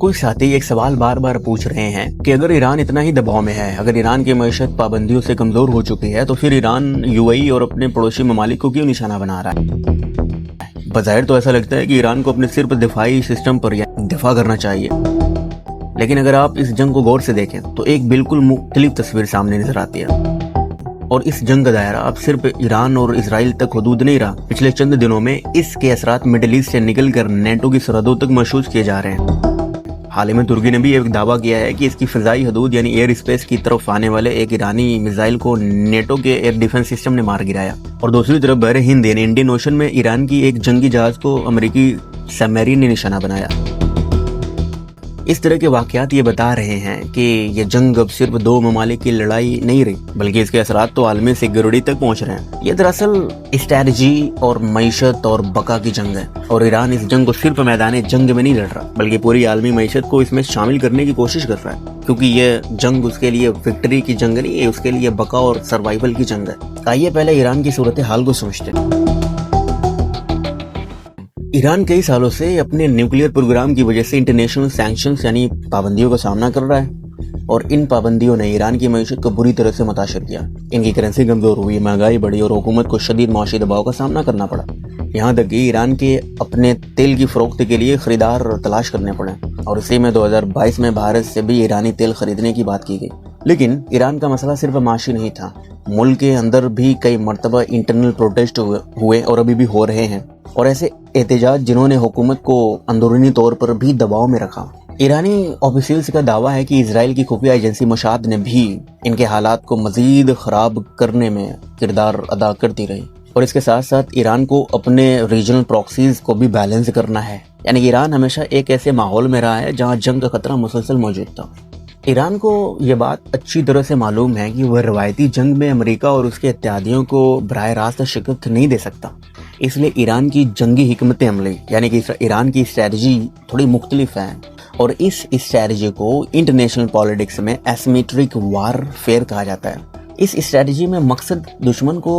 कोई साथी एक सवाल बार बार पूछ रहे हैं कि अगर ईरान इतना ही दबाव में है, अगर ईरान की मईशत पाबंदियों से कमजोर हो चुकी है, तो फिर ईरान यूएई और अपने पड़ोसी ममालिक को क्यों निशाना बना रहा है। बज़ाहिर तो ऐसा लगता है कि ईरान को अपने सिर्फ दिफाई सिस्टम पर दिफा करना चाहिए, लेकिन अगर आप इस जंग को गौर से देखें तो एक बिल्कुल मुख्तलिफ तस्वीर सामने नजर आती है। और इस जंग का दायरा अब सिर्फ ईरान और इजराइल तक हदूद नहीं रहा। पिछले चंद दिनों में इसके असरात मिडिल ईस्ट से निकलकर नेटो की सरहदों तक महसूस किए जा रहे हैं। हाल ही में तुर्की ने भी एक दावा किया है कि इसकी फिजाई हदूद यानी एयर स्पेस की तरफ आने वाले एक ईरानी मिसाइल को नेटो के एयर डिफेंस सिस्टम ने मार गिराया। और दूसरी तरफ बहरे हिंद यानी इंडियन ओशन में ईरान की एक जंगी जहाज को अमेरिकी सबमरीन ने निशाना बनाया। इस तरह के वाकयात ये बता रहे हैं कि ये जंग अब सिर्फ दो ममालिक की लड़ाई नहीं रही, बल्कि इसके असरात तो आलमी सिक्योरिटी तक पहुंच रहे हैं। ये दरअसल स्ट्रैटेजी और मईशत और बका की जंग है, और ईरान इस जंग को सिर्फ मैदान जंग में नहीं लड़ रहा, बल्कि पूरी आलमी मईशत को इसमें शामिल करने की कोशिश कर रहा है, क्योंकि ये जंग उसके लिए विक्ट्री की जंग नहीं है, उसके लिए बका और सर्वाइवल की जंग है। आइए पहले ईरान की सूरत हाल को समझते हैं। ईरान कई सालों से अपने न्यूक्लियर प्रोग्राम की वजह से इंटरनेशनल सैंक्शंस यानी पाबंदियों का सामना कर रहा है, और इन पाबंदियों ने ईरान की मईशत को बुरी तरह से मुतासर किया। इनकी करेंसी कमजोर हुई, महंगाई बढ़ी और हुकूमत को शदीद माशी दबाव का सामना करना पड़ा। यहाँ तक कि ईरान के अपने तेल की फरोख्त के लिए खरीदार तलाश करने पड़े, और इसी में 2022 में भारत से भी ईरानी तेल खरीदने की बात की गई। लेकिन ईरान का मसला सिर्फ माशी नहीं था, मुल्क के अंदर भी कई मरतबा इंटरनल प्रोटेस्ट हुए और अभी भी हो रहे हैं, और ऐसे एहतजाज जिन्होंने हुकूमत को अंदरूनी तौर पर भी दबाव में रखा। ईरानी ऑफिशियल्स का दावा है कि इजराइल की खुफिया एजेंसी मोसाद ने भी इनके हालात को मजीद खराब करने में किरदार अदा करती रही, और इसके साथ साथ ईरान को अपने रीजनल प्रॉक्सीज को भी बैलेंस करना है। यानी ईरान हमेशा एक ऐसे माहौल में रहा है जहां जंग का खतरा मुसलसल मौजूद था। ईरान को यह बात अच्छी तरह से मालूम है कि वह रवायती जंग में अमेरिका और उसके इत्तेहादियों को बराह रास्त शिकस्त नहीं दे सकता। इसलिए ईरान की जंगी हिकमत अमली यानी कि ईरान की स्ट्रैटेजी थोड़ी मुख्तलिफ है, और इस स्ट्रैटेजी को इंटरनेशनल पॉलिटिक्स में एसिमेट्रिक वारफेयर कहा जाता है। इस स्ट्रैटेजी में मकसद दुश्मन को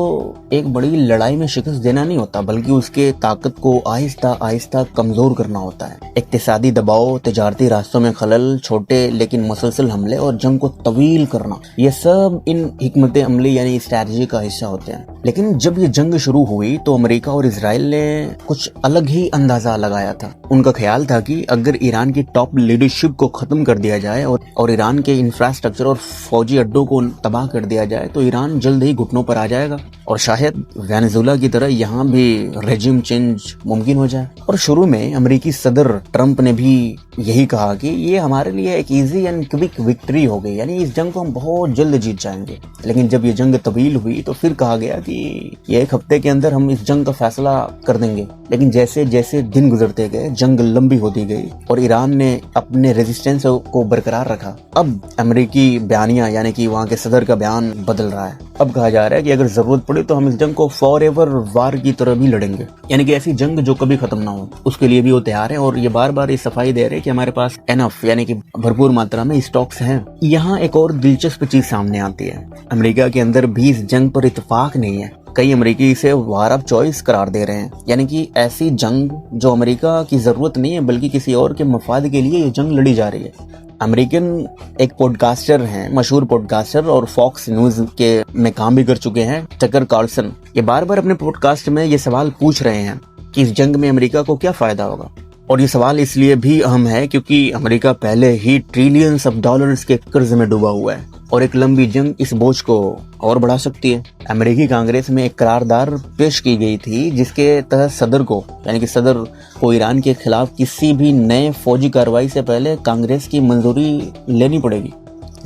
एक बड़ी लड़ाई में शिकस्त देना नहीं होता, बल्कि उसके ताकत को आहिस्ता आहिस्ता कमजोर करना होता है। इक्तिसादी दबाव, तिजारती रास्तों में खलल, छोटे लेकिन मुसलसल हमले और जंग को तवील करना, ये सब इन हिकमत अमली यानी स्ट्रैटेजी का हिस्सा होते हैं। लेकिन जब ये जंग शुरू हुई तो अमेरिका और इजराइल ने कुछ अलग ही अंदाजा लगाया था। उनका ख्याल था कि अगर ईरान की टॉप लीडरशिप को खत्म कर दिया जाए और ईरान के इंफ्रास्ट्रक्चर और फौजी अड्डों को तबाह कर दिया जाए तो ईरान जल्द ही घुटनों पर आ जाएगा, और शायद वेनेजुएला की तरह यहाँ भी रेजिम चेंज मुमकिन हो जाए। और शुरू में अमेरिकी सदर ट्रंप ने भी यही कहा कि ये हमारे लिए एक इजी एंड क्विक विक्ट्री हो गई, यानी इस जंग को हम बहुत जल्द जीत जाएंगे। लेकिन जब ये जंग तवील हुई तो फिर कहा गया कि ये एक हफ्ते के अंदर हम इस जंग का फैसला कर देंगे। लेकिन जैसे जैसे दिन गुजरते गए जंग लंबी होती गई और ईरान ने अपने रेजिस्टेंस को बरकरार रखा। अब अमेरिकी बयानिया यानी कि वहाँ के सदर का बयान बदल रहा है। अब कहा जा रहा है कि अगर जरूरत पड़े तो हम इस जंग को फॉर एवर वार की तरह भी लड़ेंगे, यानी कि ऐसी जंग जो कभी खत्म ना हो, उसके लिए भी वो तैयार है। और ये बार बार ये सफाई दे रहे हैं कि हमारे पास एनफ यानी कि भरपूर मात्रा में स्टॉक्स हैं। यहाँ एक और दिलचस्प चीज सामने आती है, अमेरिका के अंदर भी इस जंग पर इत्तेफाक नहीं है। कई अमेरिकी इसे वार ऑफ चॉइस करार दे रहे हैं, यानी कि ऐसी जंग जो अमेरिका की जरूरत नहीं है बल्कि किसी और के मफाद के लिए ये जंग लड़ी जा रही है। अमेरिकन एक पॉडकास्टर हैं, मशहूर पॉडकास्टर और फॉक्स न्यूज के में काम भी कर चुके हैं, टकर कार्लसन। ये बार बार अपने पॉडकास्ट में ये सवाल पूछ रहे हैं कि इस जंग में अमेरिका को क्या फायदा होगा। और ये सवाल इसलिए भी अहम है क्योंकि अमेरिका पहले ही ट्रिलियंस ऑफ डॉलर्स के कर्ज में डूबा हुआ है, और एक लंबी जंग इस बोझ को और बढ़ा सकती है। अमेरिकी कांग्रेस में एक करारदाद पेश की गई थी जिसके तहत सदर को ईरान के खिलाफ किसी भी नए फौजी कार्रवाई से पहले कांग्रेस की मंजूरी लेनी पड़ेगी।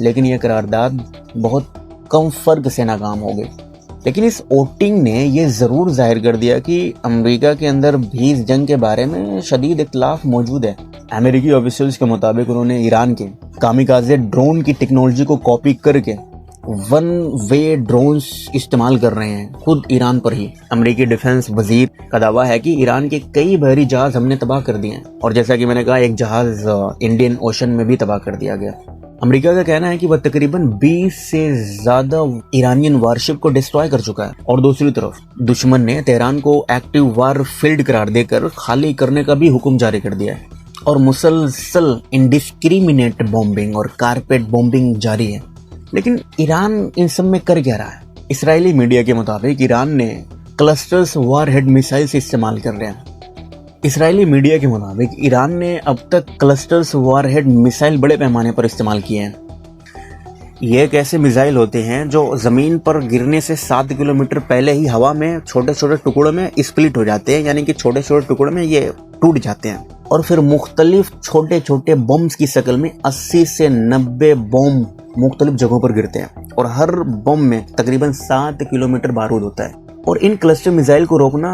लेकिन यह करारदाद बहुत कम फर्क से नाकाम हो गई। लेकिन इस वोटिंग ने यह जरूर जाहिर कर दिया कि अमेरिका के अंदर भी इस जंग के बारे में शदीद इख्तिलाफ मौजूद है। अमेरिकी ऑफिशियल्स के मुताबिक उन्होंने ईरान के कामिकाज़े ड्रोन की टेक्नोलॉजी को कॉपी करके वन वे ड्रोन्स इस्तेमाल कर रहे हैं खुद ईरान पर ही। अमेरिकी डिफेंस वजीर का दावा है कि ईरान के कई बहरी जहाज हमने तबाह कर दिए हैं, और जैसा कि मैंने कहा एक जहाज इंडियन ओशन में भी तबाह कर दिया गया। अमेरिका का कहना है कि वह तकरीबन 20 से ज्यादा ईरानियन वारशिप को डिस्ट्रॉय कर चुका है, और दूसरी तरफ दुश्मन ने तेहरान को एक्टिव वार फील्ड करार देकर खाली करने का भी हुक्म जारी कर दिया है। اور مسلسل انڈسکریمنیٹ بومبنگ اور کارپیٹ بومبنگ جاری ہے. لیکن ایران ان سب میں کر کیا رہا ہے؟ اسرائیلی میڈیا کے مطابق ایران نے کلسٹرز وار ہیڈ میسائلز استعمال کر رہے ہیں. اسرائیلی میڈیا کے مطابق ایران نے اب تک کلسٹرز وار ہیڈ میسائل بڑے پیمانے پر استعمال کیے ہیں. یہ ایک ایسے میزائل ہوتے ہیں جو زمین پر گرنے سے 7 کلومیٹر پہلے ہی ہوا میں چھوٹے چھوٹے ٹکڑوں میں اسپلٹ ہو جاتے ہیں، یعنی کہ چھوٹے چھوٹے ٹکڑوں میں یہ ٹوٹ جاتے ہیں، اور پھر مختلف چھوٹے چھوٹے بمز کی شکل میں 80 سے 90 بم مختلف جگہوں پر گرتے ہیں، اور ہر بم میں تقریباً 7 کلومیٹر بارود ہوتا ہے. اور ان کلسٹر میزائل کو روکنا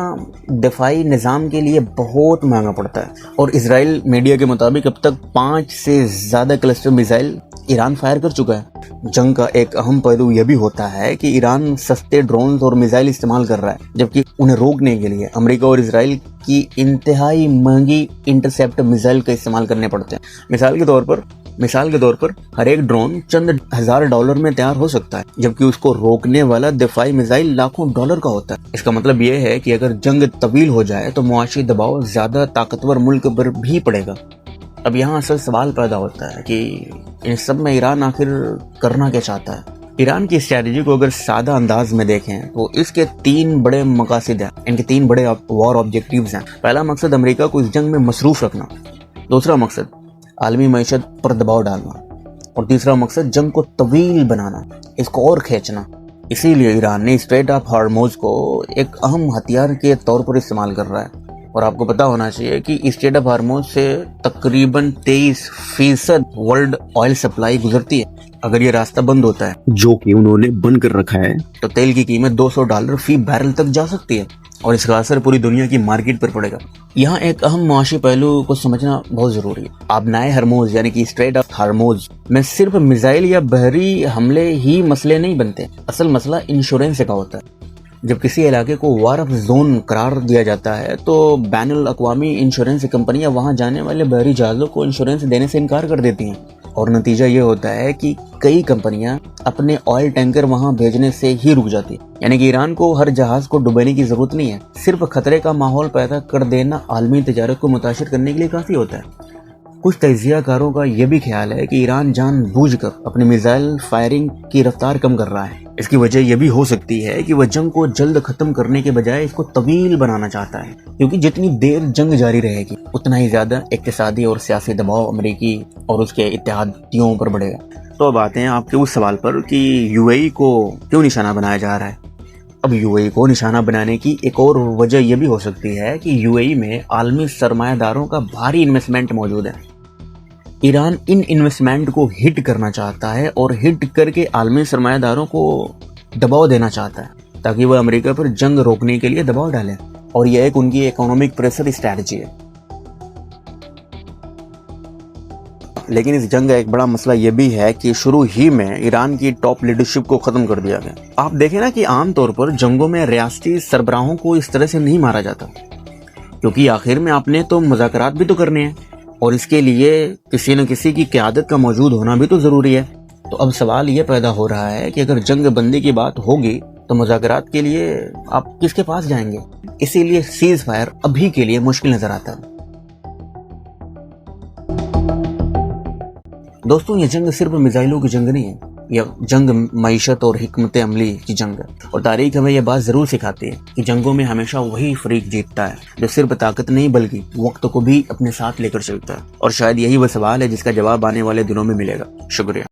دفاعی نظام کے لیے بہت مہنگا پڑتا ہے. اور اسرائیل میڈیا کے مطابق اب تک 5 سے زیادہ کلسٹر میزائل ایران فائر کر چکا ہے. جنگ کا ایک اہم پہلو یہ بھی ہوتا ہے کہ ایران سستے ڈرونز اور میزائل استعمال کر رہا ہے، جبکہ انہیں روکنے کے لیے امریکہ اور اسرائیل کی انتہائی مہنگی انٹرسیپٹ میزائل کا استعمال کرنے پڑتے ہیں. مثال کے طور پر ہر ایک ڈرون چند $1000 میں تیار ہو سکتا ہے، جبکہ اس کو روکنے والا دفاعی میزائل لاکھوں ڈالر کا ہوتا ہے. اس کا مطلب یہ ہے کہ اگر جنگ طویل ہو جائے تو معاشی دباؤ زیادہ طاقتور ملک پر بھی پڑے گا. اب یہاں اصل سوال پیدا ہوتا ہے کہ ان سب میں ایران آخر کرنا کیا چاہتا ہے؟ ایران کی اسٹریٹجی کو اگر سادہ انداز میں دیکھیں تو اس کے 3 بڑے مقاصد ہیں، ان کے 3 بڑے وار آبجیکٹیوز ہیں. پہلا مقصد امریکہ کو اس جنگ میں مصروف رکھنا، دوسرا مقصد عالمی معیشت پر دباؤ ڈالنا، اور تیسرا مقصد جنگ کو طویل بنانا، اس کو اور کھینچنا. اسی لیے ایران نے اسٹریٹ آف ہارموز کو ایک اہم ہتھیار کے طور پر استعمال کر رہا ہے. اور آپ کو پتا ہونا چاہیے کہ اسٹریٹ آف ہارموز سے تقریباً 23% ورلڈ آئل سپلائی گزرتی ہے. اگر یہ راستہ بند ہوتا ہے، جو کہ انہوں نے بند کر رکھا ہے، تو تیل کی قیمت $200 فی بیرل تک جا سکتی ہے، اور اس کا اثر پوری دنیا کی مارکیٹ پر پڑے گا. یہاں ایک اہم معاشی پہلو کو سمجھنا بہت ضروری ہے. آبنائے ہرموز یعنی کہ اسٹریٹ آف ہارموز میں صرف میزائل یا بحری حملے ہی مسئلے نہیں بنتے، اصل مسئلہ انشورنس کا ہوتا ہے. جب کسی علاقے کو وار آف زون قرار دیا جاتا ہے تو بین الاقوامی انشورنس کمپنیاں وہاں جانے والے بحری جہازوں کو انشورنس دینے سے انکار کر دیتی ہیں، اور نتیجہ یہ ہوتا ہے کہ کئی کمپنیاں اپنے آئل ٹینکر وہاں بھیجنے سے ہی رک جاتی ہیں. یعنی کہ ایران کو ہر جہاز کو ڈبونے کی ضرورت نہیں ہے، صرف خطرے کا ماحول پیدا کر دینا عالمی تجارت کو متاثر کرنے کے لیے کافی ہوتا ہے. کچھ تجزیہ کاروں کا یہ بھی خیال ہے کہ ایران جان بوجھ کر اپنی میزائل فائرنگ کی رفتار کم کر رہا ہے. اس کی وجہ یہ بھی ہو سکتی ہے کہ وہ جنگ کو جلد ختم کرنے کے بجائے اس کو طویل بنانا چاہتا ہے، کیونکہ جتنی دیر جنگ جاری رہے گی اتنا ہی زیادہ اقتصادی اور سیاسی دباؤ امریکی اور اس کے اتحادیوں پر بڑھے گا. تو اب آتے ہیں آپ کے اس سوال پر کہ یو اے ای کو کیوں نشانہ بنایا جا رہا ہے. اب یو اے ای کو نشانہ بنانے کی ایک اور وجہ یہ بھی ہو سکتی ہے کہ یو اے ای میں عالمی سرمایہ داروں کا بھاری انویسٹمنٹ موجود ہے. ایران ان انویسٹمنٹ کو ہٹ کرنا چاہتا ہے اور ہٹ کر کے عالمی سرمایہ داروں کو دباؤ دینا چاہتا ہے تاکہ وہ امریکہ پر جنگ روکنے کے لیے دباؤ ڈالیں، اور یہ ایک ان کی اکنامک پریشر اسٹریٹجی ہے. لیکن اس جنگ کا ایک بڑا مسئلہ یہ بھی ہے کہ شروع ہی میں ایران کی ٹاپ لیڈرشپ کو ختم کر دیا گیا. آپ دیکھیں نا کہ عام طور پر جنگوں میں ریاستی سربراہوں کو اس طرح سے نہیں مارا جاتا، کیونکہ آخر میں آپ نے تو مذاکرات بھی تو کرنے ہیں، اور اس کے لیے کسی نہ کسی کی قیادت کا موجود ہونا بھی تو ضروری ہے. تو اب سوال یہ پیدا ہو رہا ہے کہ اگر جنگ بندی کی بات ہوگی تو مذاکرات کے لیے آپ کس کے پاس جائیں گے؟ اسی لیے سیز فائر ابھی کے لیے مشکل نظر آتا ہے. دوستوں، یہ جنگ صرف میزائلوں کی جنگ نہیں ہے، یہ جنگ معیشت اور حکمت عملی کی جنگ ہے. اور تاریخ ہمیں یہ بات ضرور سکھاتی ہے کہ جنگوں میں ہمیشہ وہی فریق جیتتا ہے جو صرف طاقت نہیں بلکہ وقت کو بھی اپنے ساتھ لے کر چلتا ہے. اور شاید یہی وہ سوال ہے جس کا جواب آنے والے دنوں میں ملے گا. شکریہ.